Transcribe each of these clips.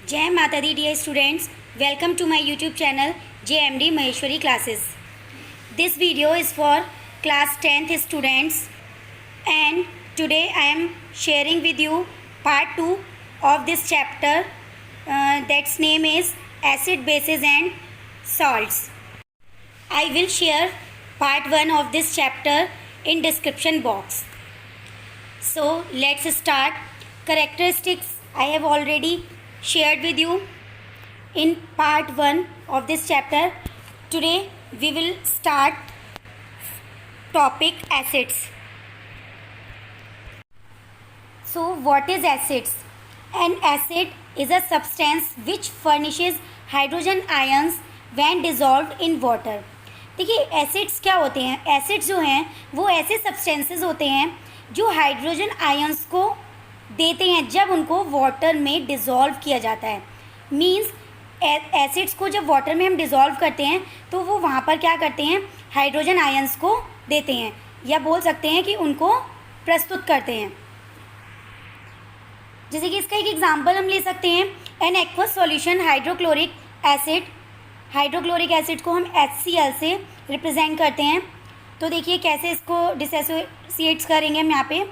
जय माता दी dear students, welcome to my YouTube channel JMD Maheshwari classes. This video is for class 10th students and today I am sharing with you part 2 of this chapter that's name is acid bases and salts. I will share part 1 of this chapter in description box. So let's start. Characteristics I have already shared with you in part 1 of this chapter. Today we will start topic acids. So what is acids? An acid is a substance which furnishes hydrogen ions when dissolved in water. देखिए acids क्या होते हैं. Acids जो हैं वो ऐसे substances होते हैं जो हाइड्रोजन आयंस को देते हैं जब उनको वाटर में डिज़ोल्व किया जाता है. मींस एसिड्स को जब वाटर में हम डिज़ोल्व करते हैं तो वो वहाँ पर क्या करते हैं, हाइड्रोजन आयंस को देते हैं या बोल सकते हैं कि उनको प्रस्तुत करते हैं. जैसे कि इसका एक एग्जांपल हम ले सकते हैं. An aqueous solution hydrochloric acid. Hydrochloric acid को हम HCl से रिप्रेजेंट करते हैं. तो देखिए कैसे इसको डिसोसिएट्स करेंगे हम यहाँ पे.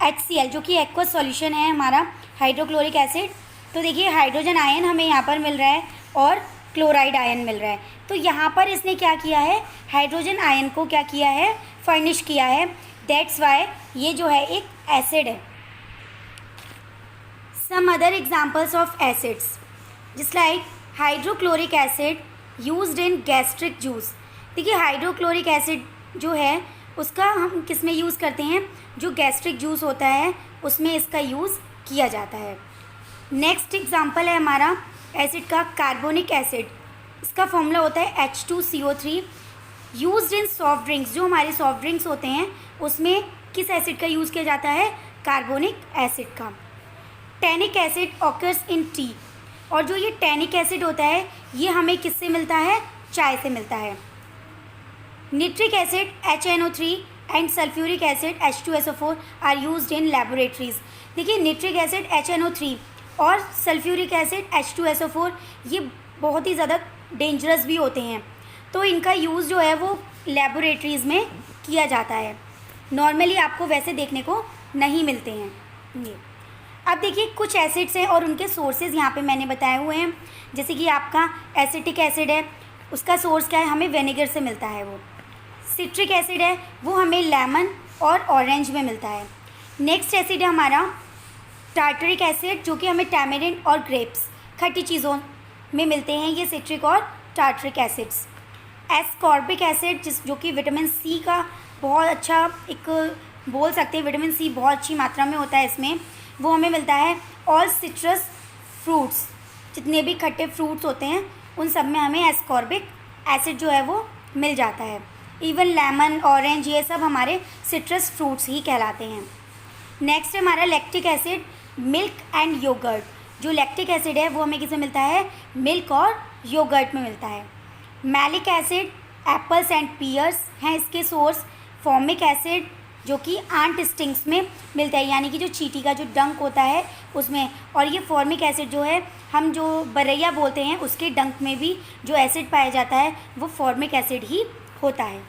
HCl जो कि एक्वस सॉल्यूशन है हमारा हाइड्रोक्लोरिक एसिड. तो देखिए हाइड्रोजन आयन हमें यहाँ पर मिल रहा है और क्लोराइड आयन मिल रहा है. तो यहाँ पर इसने क्या किया है, हाइड्रोजन आयन को क्या किया है, फर्निश किया है. दैट्स वाई ये जो है एक एसिड है. Some other examples of acids just like hydrochloric acid used in gastric juice. देखिए हाइड्रोक्लोरिक एसिड जो है उसका हम किस में यूज़ करते हैं, जो गैस्ट्रिक जूस होता है उसमें इसका यूज़ किया जाता है. नेक्स्ट एग्जांपल है हमारा एसिड का कार्बोनिक एसिड. इसका फॉर्मूला होता है H2CO3. Used in soft drinks. जो हमारे सॉफ्ट ड्रिंक्स होते हैं उसमें किस एसिड का यूज़ किया जाता है, कार्बोनिक एसिड का. Tannic acid occurs in T. और जो ये टैनिक एसिड होता है ये हमें किससे मिलता है, चाय से मिलता है. Nitric acid HNO3 and sulphuric acid H2SO4 are used in laboratories. देखिए निट्रिक एसिड HNO3 और सल्फ्यूरिक एसिड H2SO4 ये बहुत ही ज़्यादा डेंजरस भी होते हैं. तो इनका यूज़ जो है वो लैबोरेटरीज़ में किया जाता है. नॉर्मली आपको वैसे देखने को नहीं मिलते हैं ये. अब देखिए कुछ एसिड्स हैं और उनके सोर्सेज यहाँ पे मैंने बताए हुए हैं. जैसे कि आपका एसिटिक एसिड है, उसका सोर्स क्या है, हमें विनेगर से मिलता है. वो सिट्रिक एसिड है, वो हमें लेमन और ऑरेंज में मिलता है. नेक्स्ट एसिड है हमारा टार्टरिक एसिड जो कि हमें टैमेरिंड और ग्रेप्स खट्टी चीज़ों में मिलते हैं. ये सिट्रिक और टार्टरिक एसिड्स. एस्कॉर्बिक एसिड जो कि विटामिन सी का बहुत अच्छा एक बोल सकते हैं, विटामिन सी बहुत अच्छी मात्रा में होता है इसमें, वो हमें मिलता है. और सिट्रस फ्रूट्स, जितने भी खट्टे फ्रूट्स होते हैं उन सब में हमें एस्कॉर्बिक एसिड जो है वो मिल जाता है. इवन लेमन, ऑरेंज, ये सब हमारे सिट्रस फ्रूट्स ही कहलाते हैं. नेक्स्ट है हमारा lactic acid, milk and yoghurt. जो लैक्टिक एसिड है वो हमें किसमें मिलता है, मिल्क और योगर्ट में मिलता है. Malic acid apples and pears हैं इसके सोर्स. फॉर्मिक एसिड जो कि आंट स्टिंग्स में मिलता है, यानी कि जो चींटी का जो डंक होता है उसमें. और ये फॉर्मिक एसिड जो है हम जो बरैया बोलते हैं उसके डंक में भी जो एसिड पाया जाता है वो फॉर्मिक एसिड ही होता है.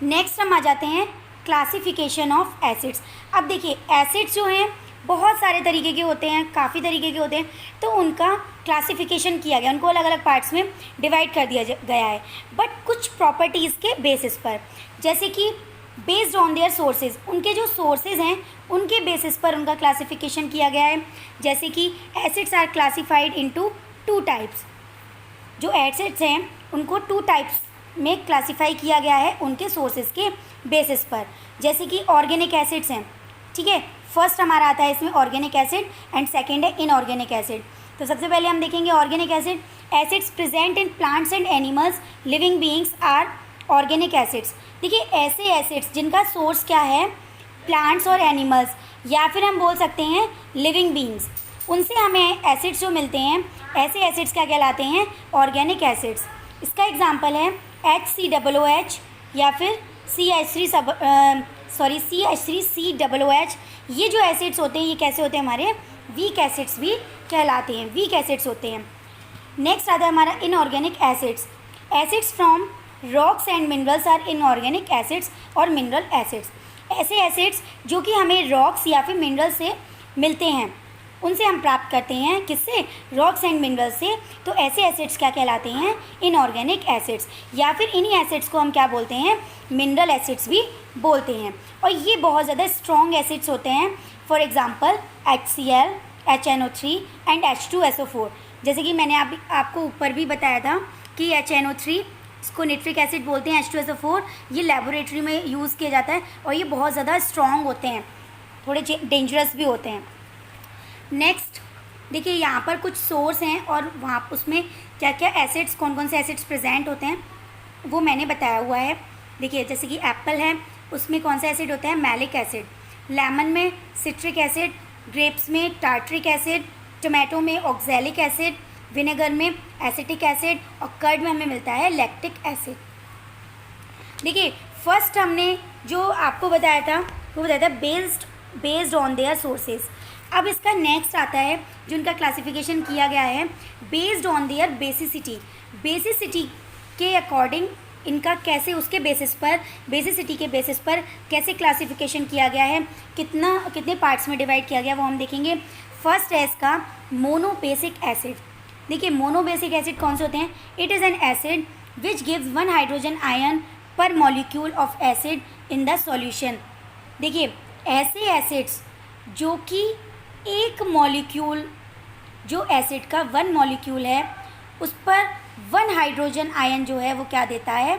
नेक्स्ट हम आ जाते हैं क्लासिफिकेशन ऑफ एसिड्स. अब देखिए एसिड्स जो हैं बहुत सारे तरीके के होते हैं, काफ़ी तरीके के होते हैं. तो उनका क्लासिफिकेशन किया गया, उनको अलग अलग पार्ट्स में डिवाइड कर दिया गया है. बट कुछ प्रॉपर्टीज़ के बेसिस पर, जैसे कि बेस्ड ऑन देयर सोर्सेज, उनके जो सोर्सेज हैं उनके बेसिस पर उनका क्लासिफिकेशन किया गया है. जैसे कि acids are classified into 2 types. जो एसिड्स हैं उनको 2 टाइप्स में क्लासिफाई किया गया है उनके सोर्सेज के बेसिस पर. जैसे कि ऑर्गेनिक एसिड्स हैं, ठीक है. फर्स्ट हमारा आता है इसमें ऑर्गेनिक एसिड एंड सेकेंड है इनऑर्गेनिक एसिड. तो सबसे पहले हम देखेंगे organic acid. Acids present in plants and animals living beings are organic acids. देखिए ऐसे एसिड्स जिनका सोर्स क्या है, प्लांट्स और एनिमल्स, या फिर हम बोल सकते हैं लिविंग बीइंग्स, उनसे हमें एसिड्स जो मिलते हैं, ऐसे एसिड्स क्या कहलाते हैं, ऑर्गेनिक एसिड्स. इसका एग्जांपल है HCOOH या फिर CH3COOH. ये जो एसिड्स होते हैं ये कैसे होते हैं, हमारे वीक एसिड्स भी कहलाते हैं, वीक एसिड्स होते हैं। नेक्स्ट आता है हमारा inorganic acids. Acids from rocks and minerals are inorganic acids और मिनरल एसिड्स। ऐसे एसिड्स जो कि हमें रॉक्स या फिर मिनरल से मिलते हैं, उनसे हम प्राप्त करते हैं, किससे? रॉक्स एंड मिनरल्स से। तो ऐसे एसिड्स क्या कहलाते हैं? इनऑर्गेनिक एसिड्स, या फिर इन्हीं एसिड्स को हम क्या बोलते हैं? मिनरल एसिड्स भी बोलते हैं। और ये बहुत ज़्यादा स्ट्रॉन्ग एसिड्स होते हैं। For example HCl, HNO3 and H2SO4। जैसे कि मैंने आपको ऊपर भी बताया था कि HNO3 इसको नाइट्रिक एसिड बोलते हैं, H2SO4 ये लेबोरेटरी में यूज़ किया जाता है और ये बहुत ज़्यादा स्ट्रॉन्ग होते हैं, थोड़े डेंजरस भी होते हैं। नेक्स्ट देखिए, यहाँ पर कुछ सोर्स हैं और वहाँ उसमें क्या क्या एसिड्स, कौन कौन से एसिड्स प्रेजेंट होते हैं वो मैंने बताया हुआ है। देखिए, जैसे कि एप्पल है, उसमें कौन सा एसिड होता है? Malic acid. लेमन में सिट्रिक एसिड, ग्रेप्स में टार्ट्रिक एसिड, टोमेटो में ऑक्सैलिक एसिड, विनेगर में एसिटिक एसिड और कर्ड में हमें मिलता है लैक्टिक एसिड। देखिए, फर्स्ट हमने जो आपको बताया था वो बताया था बेस्ड ऑन देयर सोर्सेज। अब इसका नेक्स्ट आता है जो इनका क्लासिफिकेशन किया गया है based on their basicity. Basicity के अकॉर्डिंग इनका कैसे, उसके बेसिस पर, बेसिसिटी के बेसिस पर कैसे क्लासिफिकेशन किया गया है, कितने पार्ट्स में डिवाइड किया गया वो हम देखेंगे। फर्स्ट है इसका मोनोबेसिक एसिड। देखिए, मोनोबेसिक एसिड कौन से होते हैं? It is an acid which gives 1 hydrogen ion per molecule of acid in the solution. देखिए, ऐसे एसिड्स जो कि एक मॉलिक्यूल, जो एसिड का 1 मॉलिक्यूल है उस पर 1 हाइड्रोजन आयन जो है वो क्या देता है,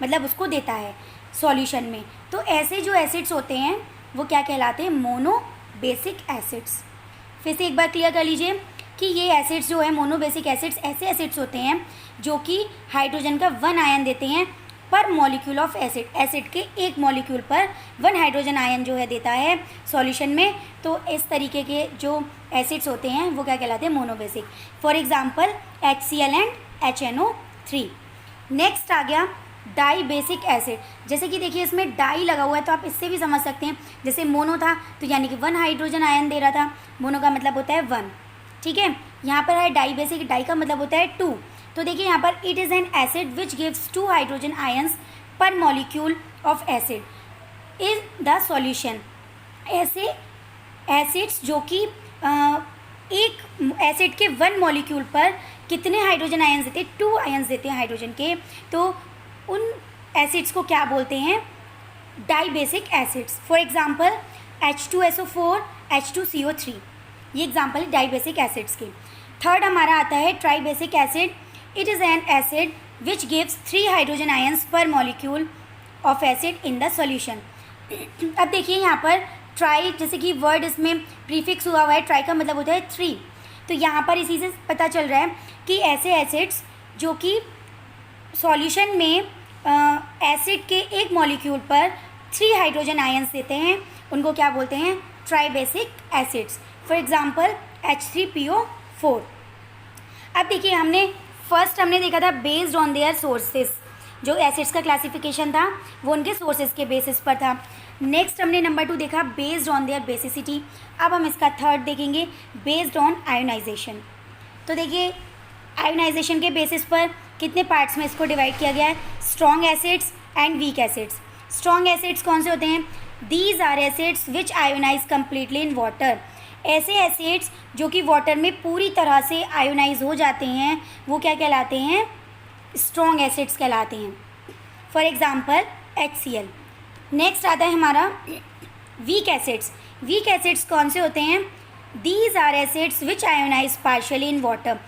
मतलब उसको देता है सॉल्यूशन में। तो ऐसे जो एसिड्स होते हैं वो क्या कहलाते हैं? Monobasic acids. फिर से एक बार क्लियर कर लीजिए कि ये एसिड्स जो है मोनोबेसिक एसिड्स, ऐसे एसिड्स होते हैं जो कि हाइड्रोजन का 1 आयन देते हैं पर मॉलिक्यूल ऑफ एसिड। एसिड के एक मॉलिक्यूल पर 1 हाइड्रोजन आयन जो है देता है सॉल्यूशन में। तो इस तरीके के जो एसिड्स होते हैं वो क्या कहलाते हैं? Monobasic. For example HCl and HNO3। Next आ गया डाई बेसिक एसिड। जैसे कि देखिए, इसमें डाई लगा हुआ है तो आप इससे भी समझ सकते हैं। जैसे मोनो था तो यानी कि 1 हाइड्रोजन आयन दे रहा था, मोनो का मतलब होता है 1, ठीक है। यहाँ पर है डाई बेसिक, डाई का मतलब होता है 2। तो देखिए यहाँ पर it is an acid which gives 2 hydrogen ions per molecule of acid is the solution. ऐसे एसिड्स जो कि एक एसिड के 1 मॉलिक्यूल पर कितने हाइड्रोजन आयंस देते हैं? 2 आयंस देते हैं हाइड्रोजन के। तो उन एसिड्स को क्या बोलते हैं? Dibasic acids. For example H2SO4, H2CO3, ये एग्जाम्पल है डाई बेसिक एसिड्स के। थर्ड हमारा आता है tribasic acid. It is an acid which gives 3 hydrogen ions per molecule of acid in the solution. अब देखिए यहाँ पर ट्राई, जैसे कि वर्ड इसमें प्रीफिक्स हुआ हुआ है, ट्राई का मतलब होता है 3। तो यहाँ पर इसी से पता चल रहा है कि ऐसे एसिड्स जो कि सॉल्यूशन में एसिड के एक मॉलिक्यूल पर 3 हाइड्रोजन आयंस देते हैं, उनको क्या बोलते हैं? Try basic acids. For example H3PO4। अब देखिए, हमने देखा था बेस्ड ऑन देयर सोर्सेज। जो एसिड्स का क्लासिफिकेशन था वो उनके सोर्सेज के बेसिस पर था। नेक्स्ट हमने नंबर 2 देखा बेस्ड ऑन देयर बेसिसिटी। अब हम इसका थर्ड देखेंगे बेस्ड ऑन आयोनाइजेशन। तो देखिए, आयोनाइजेशन के बेसिस पर कितने पार्ट्स में इसको डिवाइड किया गया है? Strong acids and weak acids. Strong acids कौन से होते हैं? These are acids which ionise completely in water. ऐसे एसिड्स जो कि वाटर में पूरी तरह से आयोनाइज हो जाते हैं वो क्या कहलाते हैं? स्ट्रॉन्ग एसिड्स कहलाते हैं। For example HCl। नेक्स्ट आता है हमारा वीक एसिड्स। वीक एसिड्स कौन से होते हैं? These are acids which ionise partially in water.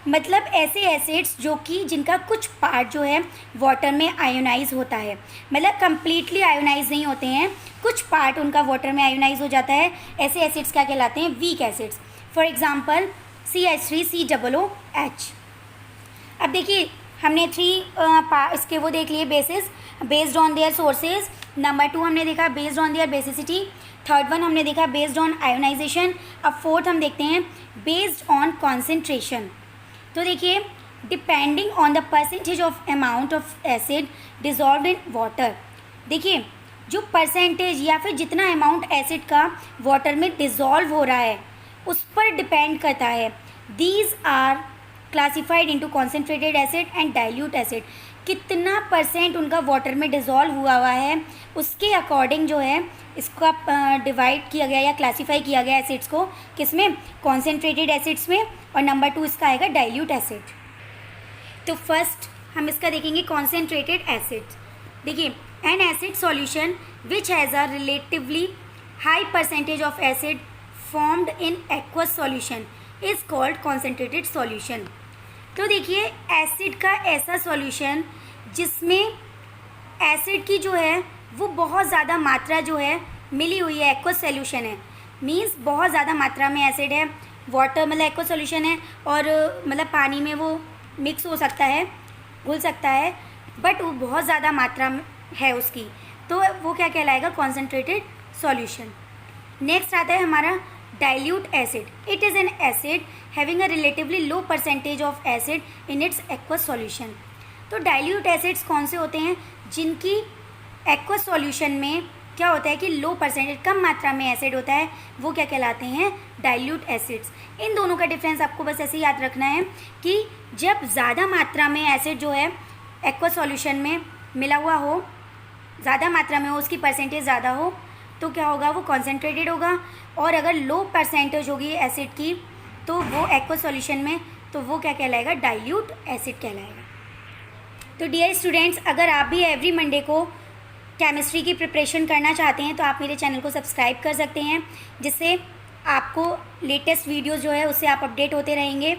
मतलब ऐसे एसिड्स जो कि जिनका कुछ पार्ट जो है वाटर में आयोनाइज होता है, मतलब कम्प्लीटली आयोनाइज नहीं होते हैं, कुछ पार्ट उनका वाटर में आयोनाइज हो जाता है। ऐसे एसिड्स क्या कहलाते हैं? Weak acids. For example CH3COOH। अब देखिए, हमने 3 इसके वो देख लिए basis, based on their sources. Number 2 हमने देखा based on their basicity. Third one हमने देखा बेस्ड ऑन आयोनाइजेशन। अब फोर्थ हम देखते हैं बेस्ड ऑन कॉन्सेंट्रेशन। तो देखिए, depending on the percentage of amount of acid dissolve in water. देखिए, जो परसेंटेज या फिर जितना अमाउंट एसिड का वाटर में डिज़ोल्व हो रहा है उस पर डिपेंड करता है these are classified into concentrated acid and dilute acid. कितना परसेंट उनका वाटर में डिज़ोल्व हुआ है उसके अकॉर्डिंग जो है इसका डिवाइड किया गया या क्लासीफाई किया गया एसिड्स को, किसमें, कॉन्सेंट्रेटेड एसिड्स में, और नंबर 2 इसका आएगा डाइल्यूट एसिड। तो फर्स्ट हम इसका देखेंगे कॉन्सेंट्रेटेड एसिड्स। देखिए, N acid solution which has a relatively high percentage of acid formed in aqueous solution is called concentrated solution. तो देखिए, एसिड का ऐसा सॉल्यूशन जिसमें एसिड की जो है वो बहुत ज़्यादा मात्रा जो है मिली हुई है, एक्वस सॉल्यूशन है, मींस बहुत ज़्यादा मात्रा में एसिड है, वाटर मतलब एक्वस सॉल्यूशन है, और मतलब पानी में वो मिक्स हो सकता है, घुल सकता है, बट वो बहुत ज़्यादा मात्रा में है उसकी, तो वो क्या कहलाएगा, कॉन्सेंट्रेटेड सॉल्यूशन। नेक्स्ट आता है हमारा dilute acid. It is an acid having a relatively low percentage of acid in its aqueous solution. तो डाइल्यूट एसिड्स कौन से होते हैं, जिनकी एक्वस सॉल्यूशन में क्या होता है कि लो परसेंटेज, कम मात्रा में एसिड होता है, वो क्या कहलाते हैं, डाइल्यूट एसिड्स। इन दोनों का डिफरेंस आपको बस ऐसे याद रखना है कि जब ज़्यादा मात्रा में एसिड जो है एक्वस सॉल्यूशन में मिला हुआ हो, ज़्यादा मात्रा में हो, उसकी परसेंटेज ज़्यादा हो, तो क्या होगा, वो कॉन्सेंट्रेटेड होगा, और अगर लो परसेंटेज होगी एसिड की तो वो एक्वस सॉल्यूशन में, तो वो क्या कहलाएगा, डाइल्यूट एसिड कहलाएगा। तो डियर स्टूडेंट्स, अगर आप भी एवरी मंडे को केमिस्ट्री की प्रिपरेशन करना चाहते हैं तो आप मेरे चैनल को सब्सक्राइब कर सकते हैं, जिससे आपको लेटेस्ट वीडियोस जो है उससे आप अपडेट होते रहेंगे।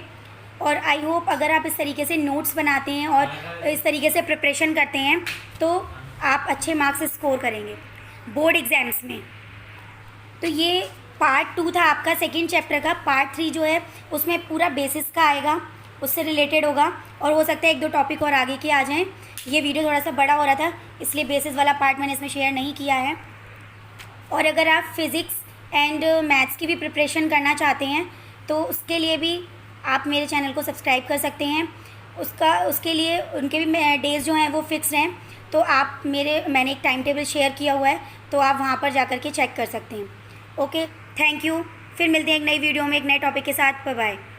और आई होप अगर आप इस तरीके से नोट्स बनाते हैं और इस तरीके से प्रिपरेशन करते हैं तो आप अच्छे मार्क्स स्कोर करेंगे बोर्ड एग्ज़ाम्स में। तो ये पार्ट 2 था आपका सेकेंड चैप्टर का। पार्ट 3 जो है उसमें पूरा बेसिस का आएगा, उससे रिलेटेड होगा, और हो सकता है 1-2 टॉपिक और आगे के आ जाएं। ये वीडियो थोड़ा सा बड़ा हो रहा था, इसलिए बेसिस वाला पार्ट मैंने इसमें शेयर नहीं किया है। और अगर आप फिज़िक्स एंड मैथ्स की भी प्रिपरेशन करना चाहते हैं तो उसके लिए भी आप मेरे चैनल को सब्सक्राइब कर सकते हैं। उसके लिए उनके भी डेज़ जो हैं वो फिक्स हैं, तो आप मैंने एक टाइम टेबल शेयर किया हुआ है, तो आप वहाँ पर जा कर के चेक कर सकते हैं। Okay, thank you. फिर मिलते हैं एक नई वीडियो में एक नए टॉपिक के साथ। Bye bye.